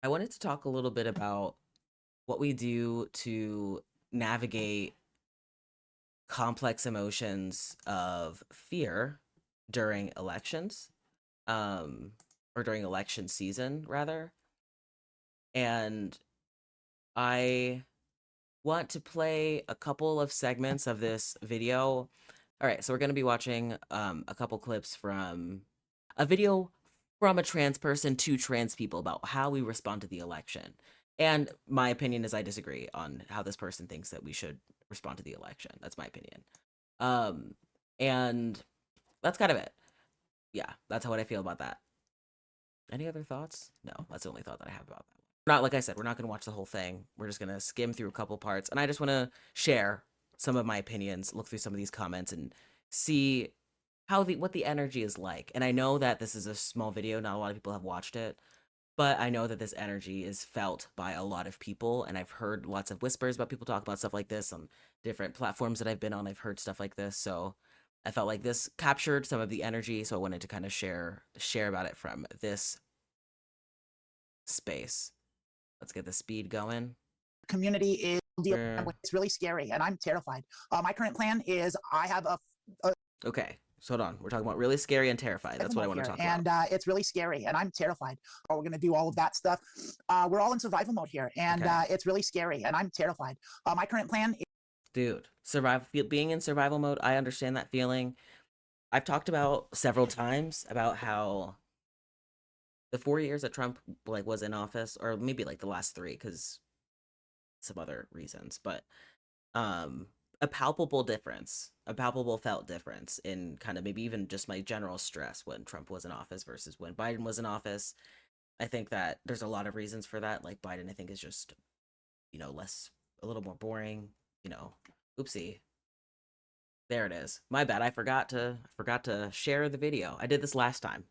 I wanted to talk a little bit about what we do to navigate complex emotions of fear during elections, um, or during election season, rather. And I want to play a couple of segments of this video. All right, so we're going to be watching a couple clips from a video from a trans person to trans people about how we respond to the election. And my opinion is I disagree on how this person thinks that we should respond to the election. That's my opinion. Um, and that's kind of it. Yeah, that's how what I feel about that. Any other thoughts? No, that's the only thought that I have about that. Not like I said, we're not going to watch the whole thing. We're just going to skim through a couple parts, and I just want to share some of my opinions, look through some of these comments, and see how the what the energy is like. And I know that this is a small video; not a lot of people have watched it, but I know that this energy is felt by a lot of people, and I've heard lots of whispers about people talking about stuff like this on different platforms that I've been on. I've heard stuff like this, so I felt like this captured some of the energy, so I wanted to kind of share about it from this space. Let's get the speed going. Community is Where it's really scary and I'm terrified. My current plan is I have a Okay, so hold on. We're talking about really scary and terrified. That's what I mode want to here, talk about. and it's really scary and I'm terrified. We're going to do all of that stuff. We're all in survival mode here, and Okay. it's really scary and I'm terrified. My current plan is Dude, being in survival mode, I understand that feeling. I've talked about several times about how the 4 years that Trump was in office, or maybe like the last three, because some other reasons, but um a palpable difference, a palpable felt difference in kind of maybe even just my general stress when Trump was in office versus when Biden was in office. I think that there's a lot of reasons for that. Like Biden, I think is just, less, a little more boring, you know. Oopsie. There it is. My bad. I forgot to share the video. I did this last time.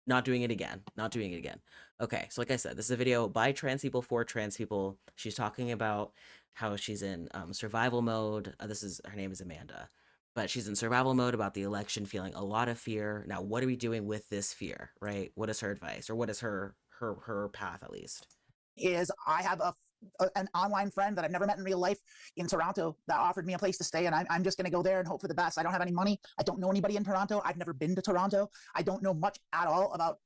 Not doing it again. Not doing it again. Okay, so like I said, this is a video by trans people for trans people. She's talking about how she's in survival mode. Her name is Amanda, but she's in survival mode about the election, feeling a lot of fear. Now, what are we doing with this fear, right? What is her advice, or what is her path at least? I have an online friend that I've never met in real life in Toronto that offered me a place to stay, and I'm just going to go there and hope for the best. I don't have any money. I don't know anybody in Toronto. I've never been to Toronto. I don't know much at all about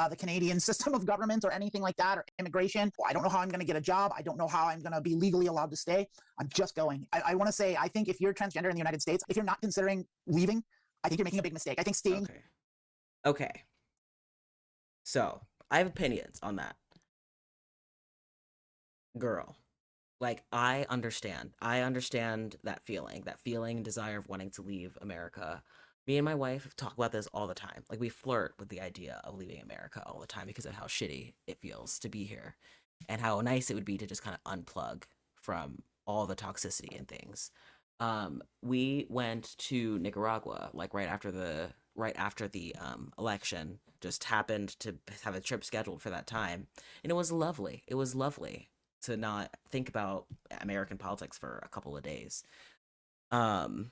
the Canadian system of government or anything like that, or immigration. I don't know how I'm going to get a job. I don't know how I'm going to be legally allowed to stay. I'm just going. I want to say, I think if you're transgender in the United States, if you're not considering leaving, I think you're making a big mistake. I think staying. Okay. Okay. So I have opinions on that. Girl, like I understand that feeling and desire of wanting to leave America. Me and my wife talk about this all the time. Like we flirt with the idea of leaving America all the time because of how shitty it feels to be here and how nice it would be to just kind of unplug from all the toxicity and things. We went to Nicaragua like right after the election. Just happened to have a trip scheduled for that time, and it was lovely. It was lovely to not think about American politics for a couple of days. Um,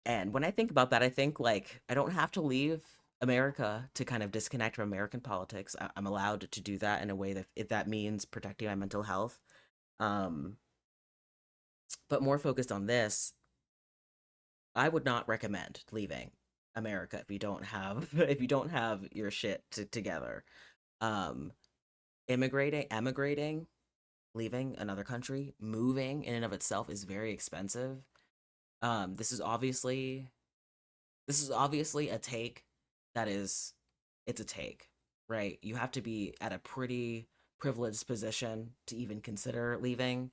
and when I think about that, I think like I don't have to leave America to kind of disconnect from American politics. I'm allowed to do that in a way that if that means protecting my mental health. Um, but more focused on this, I would not recommend leaving America if you don't have if you don't have your shit together. Um, emigrating, leaving another country, moving in and of itself is very expensive. This is obviously a take that is it's a take, right? You have to be at a pretty privileged position to even consider leaving.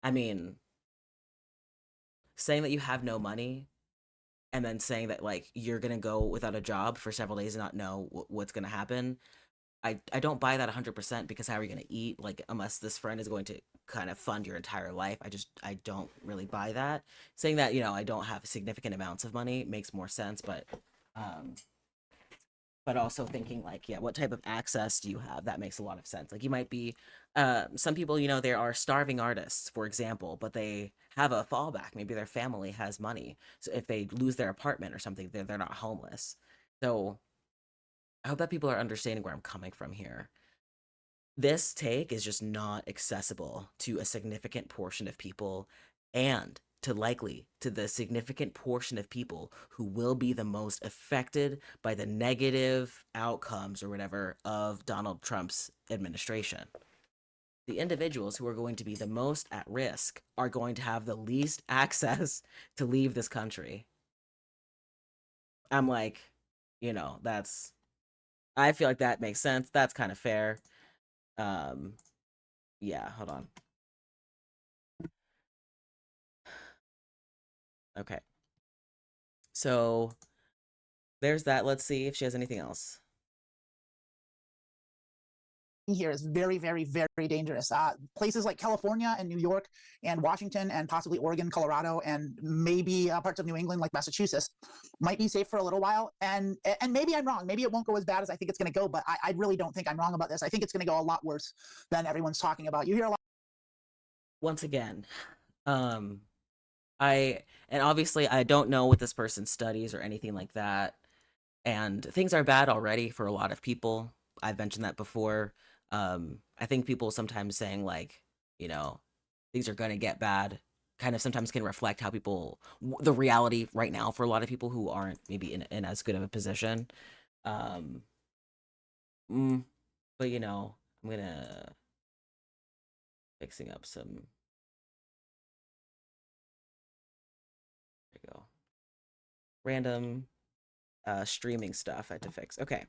I mean, saying that you have no money and then saying that like you're gonna go without a job for several days and not know what's gonna happen. I don't buy that 100% because how are you gonna eat? Like unless this friend is going to kind of fund your entire life. I don't really buy that. Saying that, I don't have significant amounts of money makes more sense, um but also thinking like, yeah, what type of access do you have? That makes a lot of sense. Like you might be, some people, there are starving artists, for example, but they have a fallback. Maybe their family has money, so if they lose their apartment or something, they're not homeless. So I hope that people are understanding where I'm coming from here. This take is just not accessible to a significant portion of people, and to the significant portion of people who will be the most affected by the negative outcomes or whatever of Donald Trump's administration. The individuals who are going to be the most at risk are going to have the least access to leave this country. I'm like, that's, I feel like that makes sense. That's kind of fair. Um, yeah, hold on. Okay. So there's that. Let's see if she has anything else. Here is very, very, very dangerous. Places like California and New York and Washington and possibly Oregon, Colorado, and maybe parts of New England like Massachusetts might be safe for a little while. And maybe I'm wrong. Maybe it won't go as bad as I think it's going to go. But I really don't think I'm wrong about this. I think it's going to go a lot worse than everyone's talking about. You hear a lot. Once again, um, and obviously I don't know what this person studies or anything like that. And things are bad already for a lot of people. I've mentioned that before. I think people sometimes saying like, you know, things are going to get bad kind of sometimes can reflect how people, the reality right now for a lot of people who aren't maybe in as good of a position. Um, mm, but I'm gonna fixing up some. There you go. Random streaming stuff I had to fix. Okay,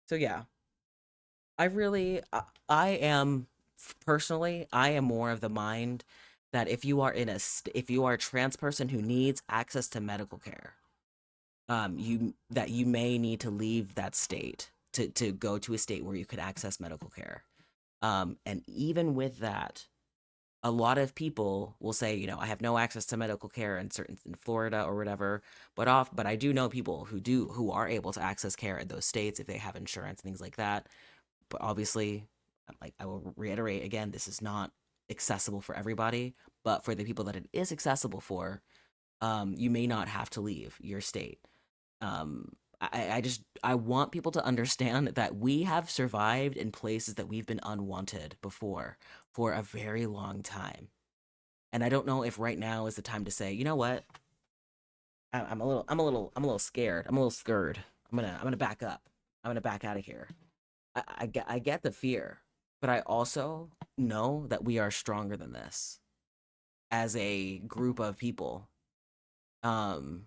so yeah, I really, I am personally, I am more of the mind that if you are if you are a trans person who needs access to medical care, you may need to leave that state to go to a state where you could access medical care. And even with that, a lot of people will say, I have no access to medical care in Florida or whatever, but I do know people who are able to access care in those states if they have insurance and things like that. But obviously, like I will reiterate again, this is not accessible for everybody, but for the people that it is accessible for, you may not have to leave your state. I want people to understand that we have survived in places that we've been unwanted before for a very long time. And I don't know if right now is the time to say, you know what? I'm a little scared. I'm a little scared. I'm gonna back up. I'm gonna back out of here. I get the fear, but I also know that we are stronger than this as a group of people. Um,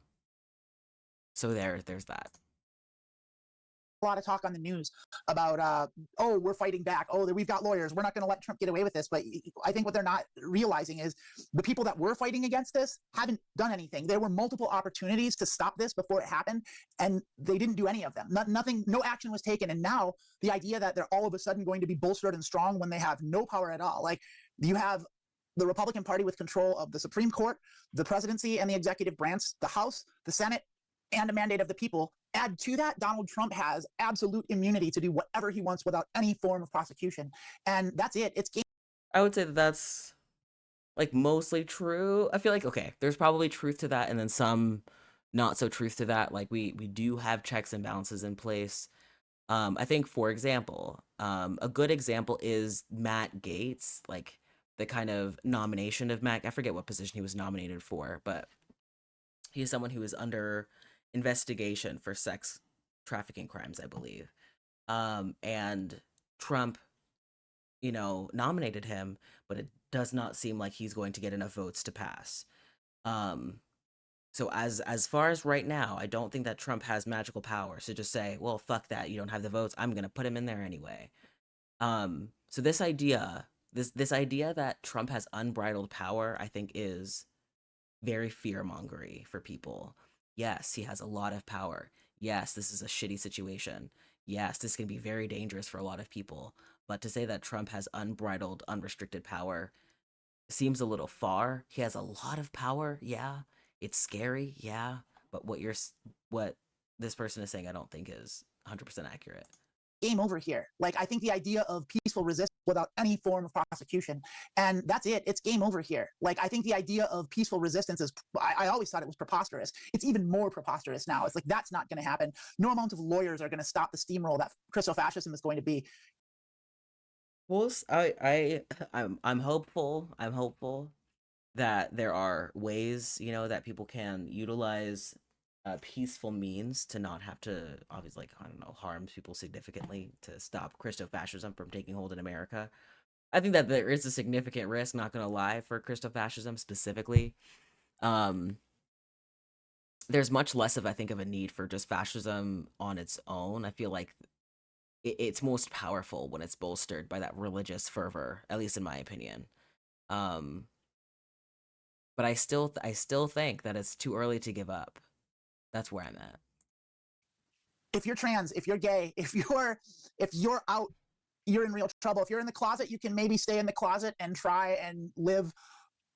so there's that. A lot of talk on the news about oh, we're fighting back, oh, we've got lawyers, we're not going to let Trump get away with this. But I think what they're not realizing is the people that were fighting against this haven't done anything. There were multiple opportunities to stop this before it happened, and they didn't do any of them. Nothing, no action was taken. And now the idea that they're all of a sudden going to be bolstered and strong when they have no power at all, like you have the Republican Party with control of the Supreme Court, the presidency and the executive branch, the House, the Senate, and a mandate of the people. Add to that, Donald Trump has absolute immunity to do whatever he wants without any form of prosecution. And that's it. It's game. I would say that that's like mostly true. I feel like okay, there's probably truth to that, and then some not so truth to that. Like we do have checks and balances in place. I think, for example, a good example is Matt Gaetz, like the kind of nomination of Matt. I forget what position he was nominated for, but he's someone who is under investigation for sex trafficking crimes, I believe. And Trump, nominated him, but it does not seem like he's going to get enough votes to pass. Um, so as far as right now, I don't think that Trump has magical powers to just say, "Well, fuck that. You don't have the votes. I'm gonna put him in there anyway." So this idea that Trump has unbridled power, I think, is very fear-mongery for people. Yes, he has a lot of power. Yes, this is a shitty situation. Yes, this can be very dangerous for a lot of people. But to say that Trump has unbridled, unrestricted power seems a little far. He has a lot of power. Yeah. It's scary. Yeah. But what this person is saying, I don't think is 100% accurate. Game over here. Like, I think the idea of peaceful resistance without any form of prosecution, and that's it. It's game over here. Like, I think the idea of peaceful resistance is, I always thought it was preposterous. It's even more preposterous now. It's like, that's not going to happen. No amount of lawyers are going to stop the steamroll that Christofascism is going to be. I'm hopeful. I'm hopeful that there are ways, that people can utilize peaceful means to not have to, obviously, like, I don't know, harm people significantly to stop Christofascism from taking hold in America. I think that there is a significant risk, not gonna lie, for Christofascism specifically. Um, there's much less of, I think, of a need for just fascism on its own. I feel like it's most powerful when it's bolstered by that religious fervor, at least in my opinion. Um, but I still think that it's too early to give up. That's where I'm at. If you're trans, if you're gay, if you're out, you're in real trouble. If you're in the closet, you can maybe stay in the closet and try and live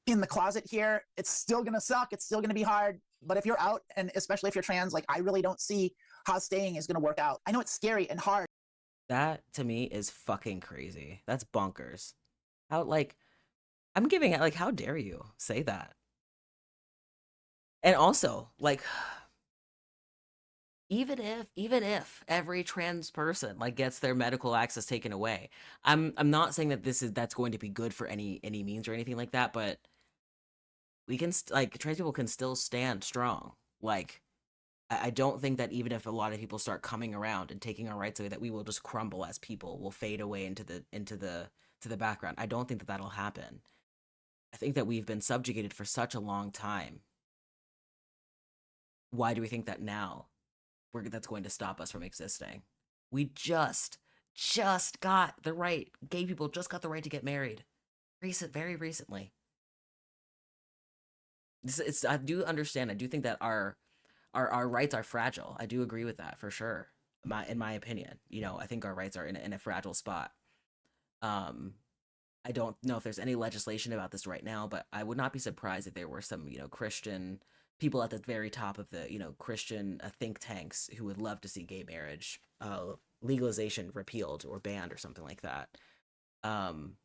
in the closet here. It's still gonna suck. It's still gonna be hard. But if you're out, and especially if you're trans, like I really don't see how staying is gonna work out. I know it's scary and hard. That to me is fucking crazy. That's bonkers. How, like, I'm giving it, like, how dare you say that? And also, like, even if every trans person, like, gets their medical access taken away, I'm not saying that that's going to be good for any means or anything like that, but we can like, trans people can still stand strong. Like, I don't think that even if a lot of people start coming around and taking our rights away, that we will just crumble as people. We'll fade away into the background. I don't think that that'll happen. I think that we've been subjugated for such a long time. Why do we think that now that's going to stop us from existing? We just got the right. Gay people just got the right to get married, very recently. I do understand. I do think that our rights are fragile. I do agree with that for sure. In my opinion, I think our rights are in a fragile spot. Um, I don't know if there's any legislation about this right now, but I would not be surprised if there were some, Christian people at the very top of the, Christian think tanks who would love to see gay marriage legalization repealed or banned or something like that. Um,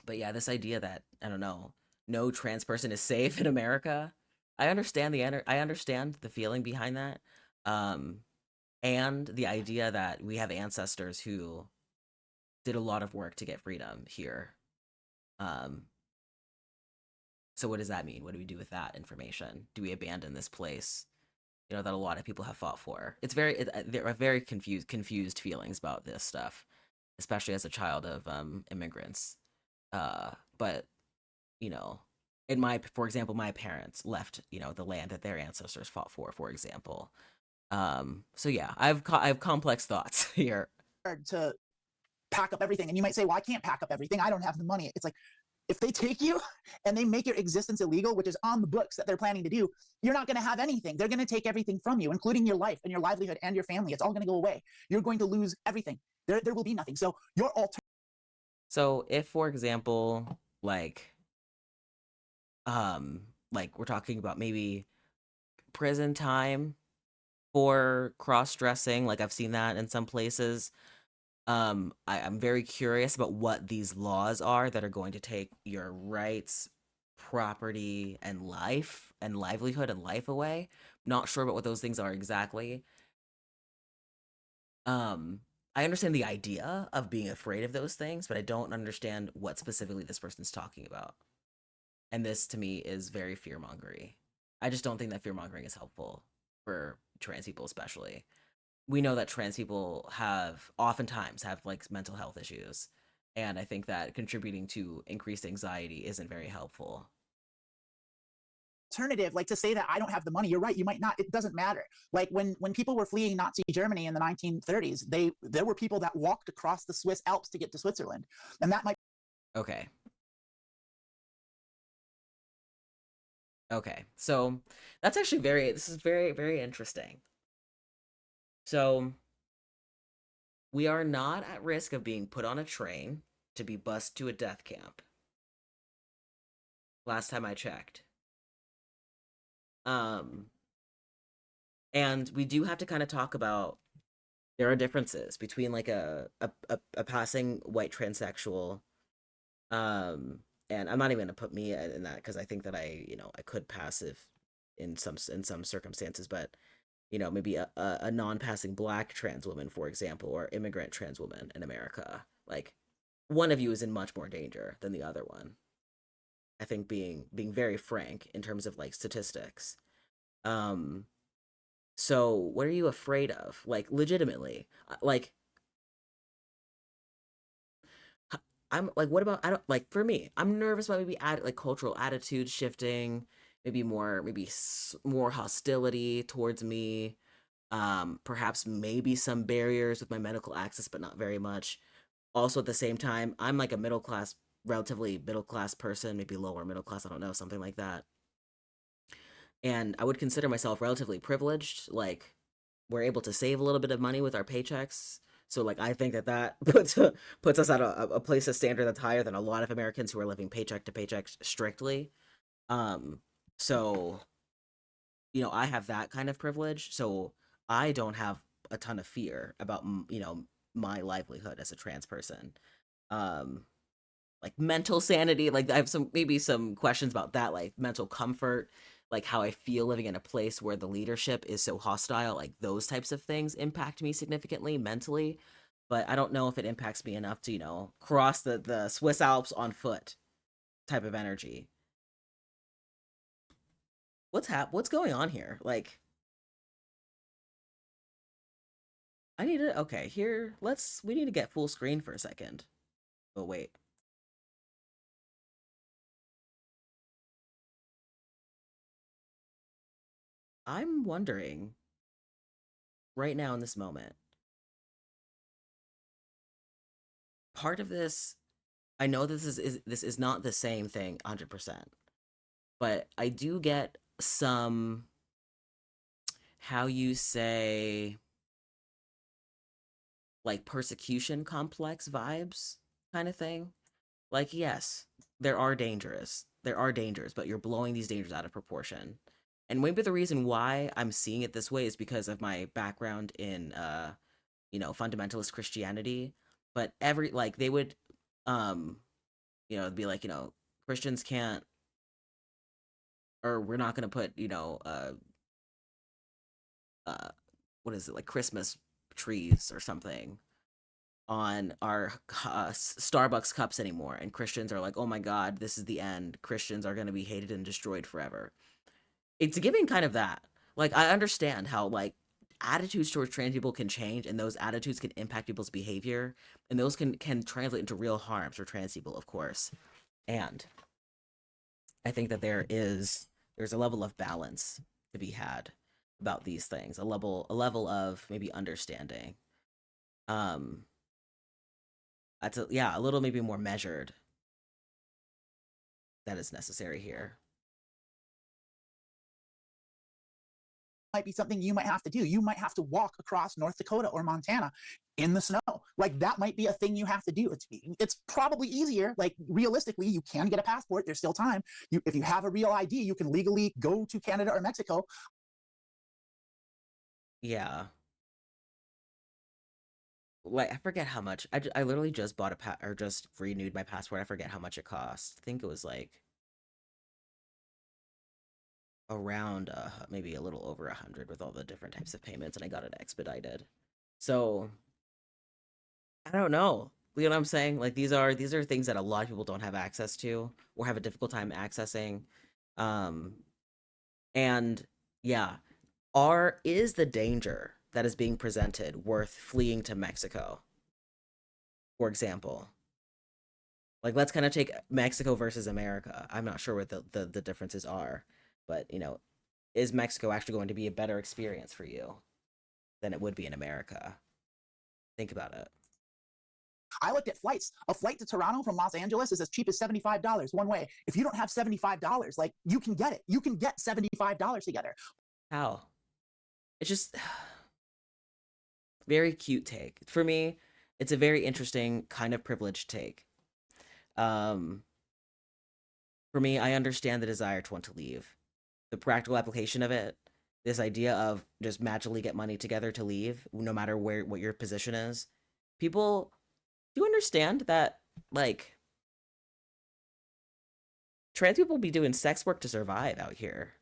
but yeah, this idea that, I don't know, no trans person is safe in America. I understand the feeling behind that. Um, and the idea that we have ancestors who did a lot of work to get freedom here. Um, so what does that mean? What do we do with that information? Do we abandon this place, that a lot of people have fought for? There are very confused feelings about this stuff, especially as a child of immigrants. But you know, for example, my parents left, the land that their ancestors fought for example. So yeah, I have complex thoughts here. To pack up everything. And you might say, well, I can't pack up everything. I don't have the money. It's like, if they take you and they make your existence illegal, which is on the books that they're planning to do, you're not going to have anything. They're going to take everything from you, including your life and your livelihood and your family. It's all going to go away. You're going to lose everything. There will be nothing. So your So if, for example, like we're talking about maybe prison time for cross-dressing, like I've seen that in some places. I'm very curious about what these laws are that are going to take your rights, property, and life and livelihood and life away. Not sure about what those things are exactly. Um, I understand the idea of being afraid of those things, but I don't understand what specifically this person's talking about. And this to me is very fear-mongery. I just don't think that fear-mongering is helpful for trans people, especially. We know that trans people oftentimes have, like, mental health issues, and I think that contributing to increased anxiety isn't very helpful. alternative, like to say that I don't have the money, you're right, you might not, it doesn't matter. Like when people were fleeing Nazi Germany in the 1930s, there were people that walked across the Swiss Alps to get to Switzerland. And that might Okay. Okay. So this is very, very interesting. So we are not at risk of being put on a train to be bused to a death camp. Last time I checked. Um, and we do have to kind of talk about there are differences between, like, a passing white transsexual, um and I'm not even gonna put me in that because I think that I could pass if in some circumstances, but maybe a non-passing black trans woman, for example, or immigrant trans woman in America. Like, one of you is in much more danger than the other one. I think being very frank in terms of like statistics. Um, so what are you afraid of? Like legitimately, like I'm like, what about I don't like for me? I'm nervous about maybe like cultural attitude shifting, maybe more more hostility towards me. Perhaps maybe some barriers with my medical access, but not very much. Also, at the same time, I'm like a middle class, relatively middle class person, maybe lower middle class. I don't know, something like that. And I would consider myself relatively privileged. Like, we're able to save a little bit of money with our paychecks. So, like, I think that that puts us at a place of standard that's higher than a lot of Americans who are living paycheck to paycheck strictly. Um, so I have that kind of privilege. So I don't have a ton of fear about my livelihood as a trans person. Um, like mental sanity, like I have some maybe some questions about that, like mental comfort, like how I feel living in a place where the leadership is so hostile, like those types of things impact me significantly mentally. But I don't know if it impacts me enough to cross the Swiss Alps on foot type of energy. What's going on here? Like, I need to okay, here, we need to get full screen for a second. Oh wait. I'm wondering right now in this moment, part of this, I know this is not the same thing 100%, but I do get some, how you say, like persecution complex vibes kind of thing. Like, yes, there are dangers, but you're blowing these dangers out of proportion. And maybe the reason why I'm seeing it this way is because of my background in fundamentalist Christianity. But every like they would um be like, Christians can't, or we're not going to put, uh what is it, like Christmas trees or something on our Starbucks cups anymore. And Christians are like, oh my God, this is the end. Christians are going to be hated and destroyed forever. It's giving kind of that. Like, I understand how, like, attitudes towards trans people can change, and those attitudes can impact people's behavior, and those can translate into real harms for trans people, of course. And I think that there's a level of balance to be had about these things, a level of maybe understanding. Um, yeah, a little maybe more measured that is necessary here. Might be something you might have to do. You might have to walk across North Dakota or Montana in the snow. Like that might be a thing you have to do. It's probably easier. Like realistically, you can get a passport. There's still time. If you have a real ID, you can legally go to Canada or Mexico. Yeah. Like I forget how much. I literally just bought or just renewed my passport. I forget how much it cost. I think it was like around maybe a little over 100 with all the different types of payments, and I got it expedited. So I don't know. You know what I'm saying? Like these are things that a lot of people don't have access to or have a difficult time accessing. Um, and yeah, is the danger that is being presented worth fleeing to Mexico, for example? Like let's kind of take Mexico versus America. I'm not sure what the differences are, but is Mexico actually going to be a better experience for you than it would be in America? Think about it. I looked at flights. A flight to Toronto from Los Angeles is as cheap as $75 one way. If you don't have $75, like you can get it. You can get $75 together. How? It's just very cute take. For me, it's a very interesting kind of privileged take. Um, for me, I understand the desire to want to leave. The practical application of it, this idea of just magically get money together to leave, no matter what your position is. People do you understand that, like, trans people be doing sex work to survive out here.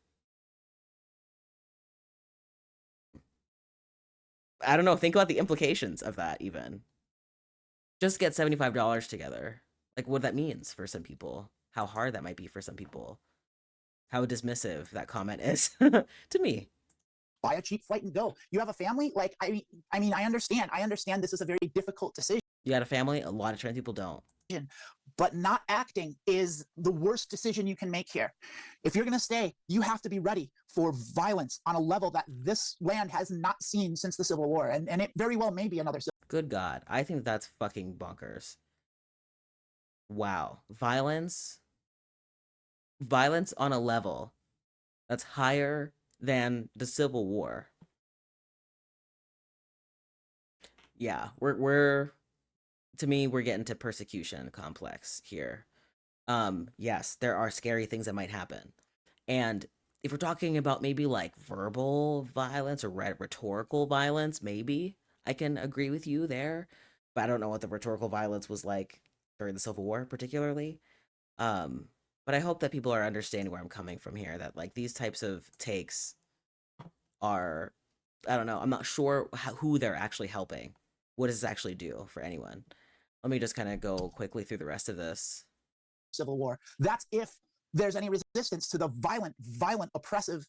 I don't know. Think about the implications of that, even. Just get $75 together. Like what that means for some people, how hard that might be for some people, how dismissive that comment is to me. Buy a cheap flight and go. You have a family? Like, I mean, I understand. I understand this is a very difficult decision, You got a family? A lot of trans people don't. but not acting is the worst decision you can make here. If you're going to stay, you have to be ready for violence on a level that this land has not seen since the Civil War. And it very well may be another civil. Good God. I think that's fucking bonkers. Wow. Violence on a level that's higher than the Civil War. Yeah, we're to me we're getting to persecution complex here. Yes, there are scary things that might happen. And if we're talking about maybe like verbal violence or rhetorical violence, maybe I can agree with you there. But I don't know what the rhetorical violence was like during the Civil War, particularly. Um, but I hope that people are understanding where I'm coming from here. That like these types of takes are, I don't know. I'm not sure who they're actually helping. What does this actually do for anyone? Let me just kind of go quickly through the rest of this. Civil War. That's if there's any resistance to the violent, oppressive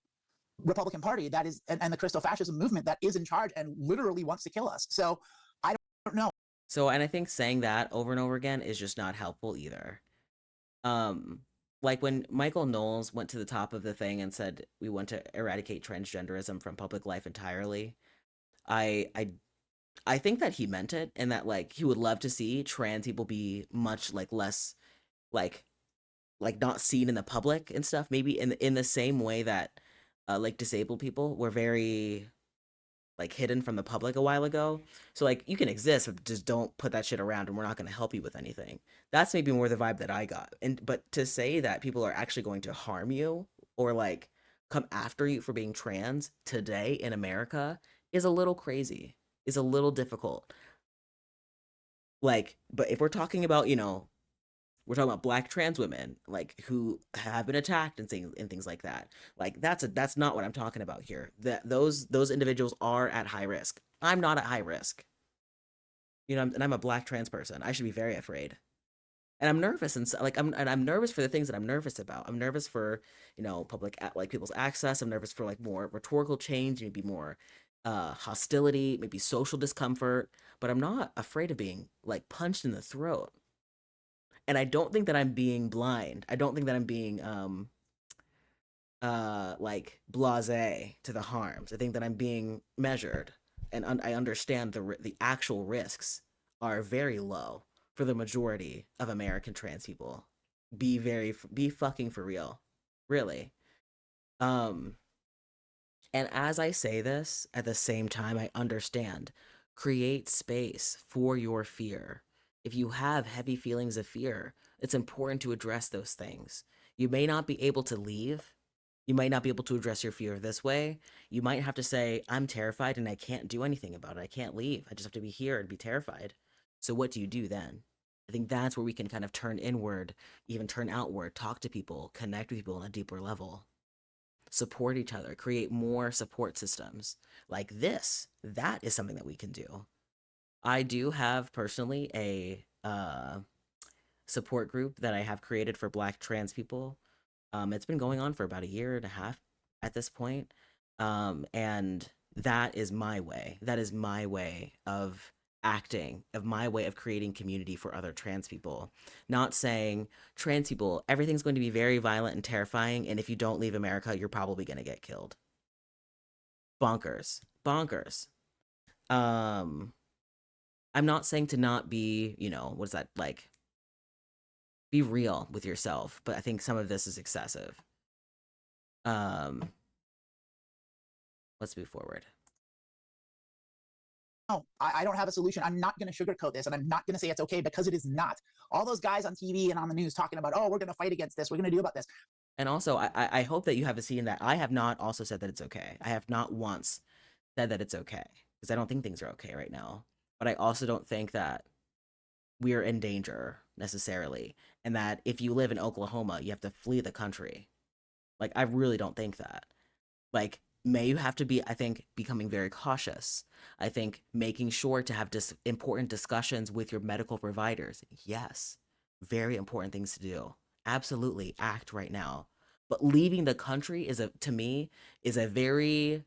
Republican Party that is, and the Christo-fascism movement that is in charge and literally wants to kill us. So I don't know. So, and I think saying that over and over again is just not helpful either. Um, like when Michael Knowles went to the top of the thing and said we want to eradicate transgenderism from public life entirely, I I I think that he meant it and that like he would love to see trans people be much like less like not seen in the public and stuff. Maybe in the same way that like disabled people were very like hidden from the public a while ago. So like you can exist, but just don't put that shit around and we're not going to help you with anything. That's maybe more the vibe that I got. And but to say that people are actually going to harm you or like come after you for being trans today in America is a little crazy. Is a little difficult. Like, but if we're talking about, we're talking about black trans women like who have been attacked and things like that, like that's not what I'm talking about here. That those individuals are at high risk. I'm not at high risk, and I'm a black trans person. I should be very afraid, and I'm nervous, and like I'm nervous for the things that I'm nervous about. I'm nervous for public like people's access. I'm nervous for like more rhetorical change, maybe more hostility, maybe social discomfort, but I'm not afraid of being like punched in the throat. And I don't think that I'm being blind. I don't think that I'm being like blasé to the harms. I think that I'm being measured, and I understand the actual risks are very low for the majority of American trans people. Be fucking for real, really. Um, and as I say this, at the same time, I understand. Create space for your fear. If you have heavy feelings of fear, it's important to address those things. You may not be able to leave. You might not be able to address your fear this way. You might have to say, I'm terrified and I can't do anything about it. I can't leave. I just have to be here and be terrified. So, what do you do then? I think that's where we can kind of turn inward, even turn outward, talk to people, connect with people on a deeper level, support each other, create more support systems like this. That is something that we can do. I do have personally a support group that I have created for Black trans people. It's been going on for about a year and a half at this point. And that is my way. That is my way of acting, of my way of creating community for other trans people. Not saying trans people, everything's going to be very violent and terrifying, and if you don't leave America, you're probably going to get killed. Bonkers. Bonkers. Um, I'm not saying to not be, what is that like? Be real with yourself, but I think some of this is excessive. Um, let's move forward. No, I don't have a solution. I'm not going to sugarcoat this, and I'm not going to say it's okay, because it is not. All those guys on TV and on the news talking about, oh, we're going to fight against this, we're going to do about this. And also, I hope that you have seen that I have not also said that it's okay. I have not once said that it's okay because I don't think things are okay right now. But I also don't think that we're in danger necessarily, and that if you live in Oklahoma, you have to flee the country. Like, I really don't think that. Like, may you have to be, I think, becoming very cautious. I think making sure to have important discussions with your medical providers. Yes, very important things to do. Absolutely act right now. But leaving the country is to me, is a very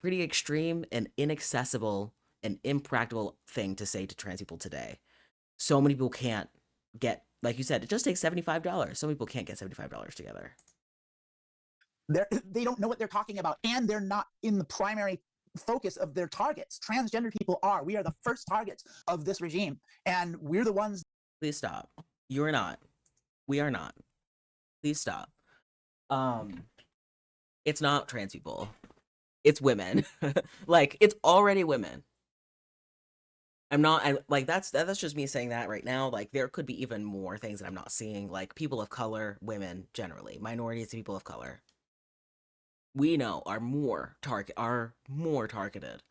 pretty extreme and inaccessible and impractical thing to say to trans people today. So many people can't get, like you said, it just takes $75. Some people can't get $75 together. They don't know what they're talking about, and they're not in the primary focus of their targets. Transgender people are. We are the first targets of this regime, and we're the ones. Please stop. You are not. We are not. Please stop. Um, it's not trans people. It's women. Like it's already women. I'm not. I like that's just me saying that right now. Like there could be even more things that I'm not seeing. Like people of color, women generally, minorities, people of color. We know are more targeted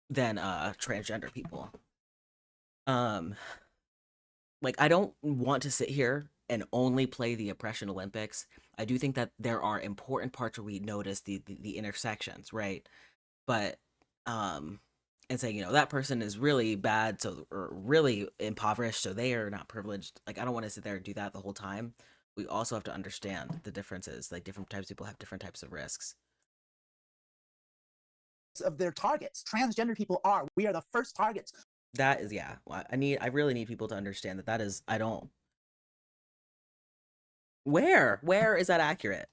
than transgender people. Um, like I don't want to sit here and only play the oppression Olympics. I do think that there are important parts where we notice the intersections, right? But um and saying, that person is really bad, so or really impoverished, so they are not privileged. Like I don't want to sit there and do that the whole time. We also have to understand the differences. Like different types of people have different types of risks. Of their targets. Transgender people are. We are the first targets. That is, yeah. I really need people to understand that is, I don't. Where is that accurate?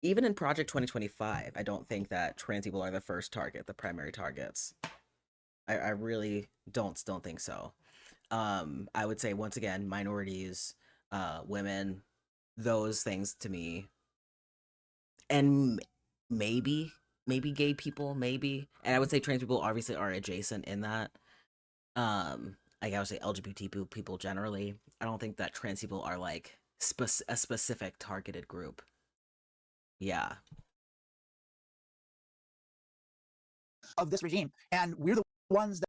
Even in Project 2025, I don't think that trans people are the first target, the primary targets. I really don't think so. I would say once again, minorities, women, those things to me, and maybe gay people, maybe, and I would say trans people obviously are adjacent in that. Like I would say LGBT people generally. I don't think that trans people are like a specific targeted group. Yeah. Of this regime, and we're the ones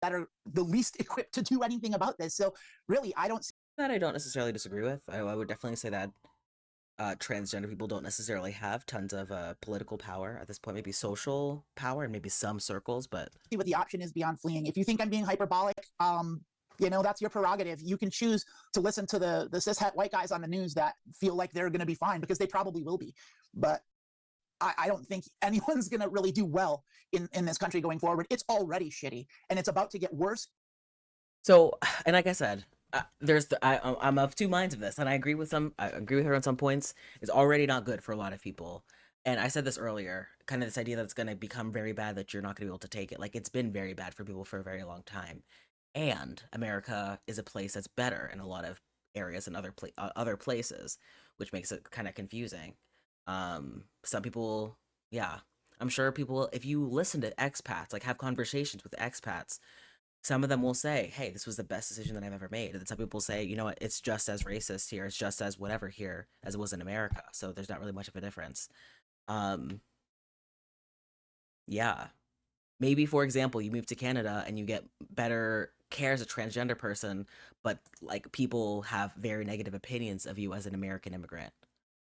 that are the least equipped to do anything about this. So really, I don't see That I don't necessarily disagree with. I would definitely say that transgender people don't necessarily have tons of political power at this point. Maybe social power and maybe some circles, but what the option is beyond fleeing. If you think I'm being hyperbolic, that's your prerogative. You can choose to listen to the cishet white guys on the news that feel like they're going to be fine, because they probably will be. But I don't think anyone's going to really do well in this country going forward. It's already shitty, and it's about to get worse. so, and like I said, I'm of two minds of this, and I agree with some. I agree with her on some points. It's already not good for a lot of people, and I said this earlier. Kind of this idea that it's going to become very bad, that you're not going to be able to take it. Like it's been very bad for people for a very long time, and America is a place that's better in a lot of areas and other places, which makes it kind of confusing. Some people, yeah, I'm sure people, if you listen to expats, like have conversations with expats, some of them will say, "Hey, this was the best decision that I've ever made." And then some people say, "You know what? It's just as racist here. It's just as whatever here as it was in America. So there's not really much of a difference." Um, yeah. Maybe, for example, you move to Canada and you get better care as a transgender person, but like people have very negative opinions of you as an American immigrant.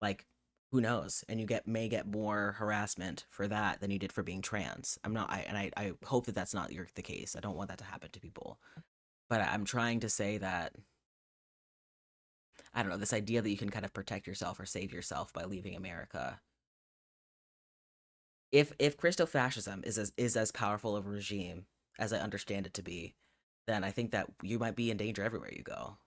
Like, who knows? And you may get more harassment for that than you did for being trans. I'm not, I hope that that's not the case. I don't want that to happen to people. But I'm trying to say that I don't know, this idea that you can kind of protect yourself or save yourself by leaving America. If Christofascism is as powerful of a regime as I understand it to be, then I think that you might be in danger everywhere you go.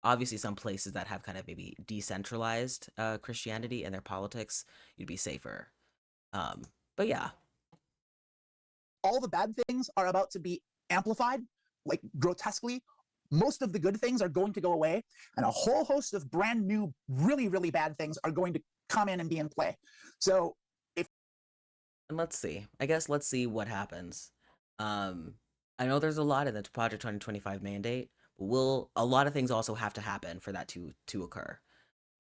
Obviously, some places that have kind of maybe decentralized Christianity and their politics, you'd be safer. Um, but yeah, All the bad things are about to be amplified, like grotesquely. Most of the good things are going to go away, and a whole host of brand new, really, really bad things are going to come in and be in play. So if and let's see. I guess let's see what happens. Um, I know there's a lot in the Project 2025 mandate, but will a lot of things also have to happen for that to occur.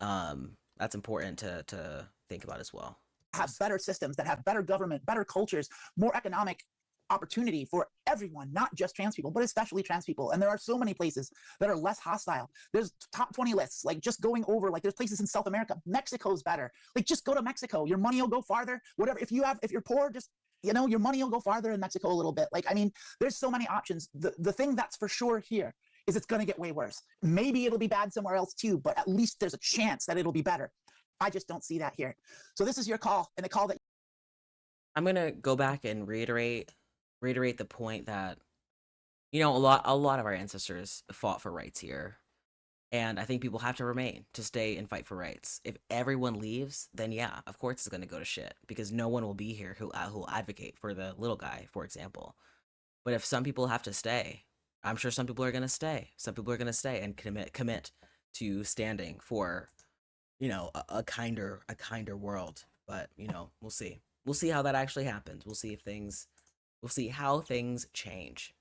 That's important to think about as well. have better systems, that have better government, better cultures, more economic opportunity for everyone, not just trans people, but especially trans people. And there are so many places that are less hostile. There's top 20 lists, like just going over, like there's places in South America. Mexico's better. Like just go to Mexico. Your money will go farther. Whatever. If you're poor, just, you know, your money will go farther in Mexico a little bit. Like, I mean, there's so many options. The thing that's for sure here is it's going to get way worse. Maybe it'll be bad somewhere else too, but at least there's a chance that it'll be better. I just don't see that here. So this is your call, and the call that I'm gonna go back and reiterate the point that, you know, a lot of our ancestors fought for rights here. And I think people have to remain to stay and fight for rights. If everyone leaves, then yeah, of course it's going to go to shit because no one will be here who'll advocate for the little guy, for example. But if some people have to stay, I'm sure some people are going to stay. Some people are going to stay and commit to standing for, you know, a kinder world. But you know, we'll see. We'll see how that actually happens. We'll see how things change.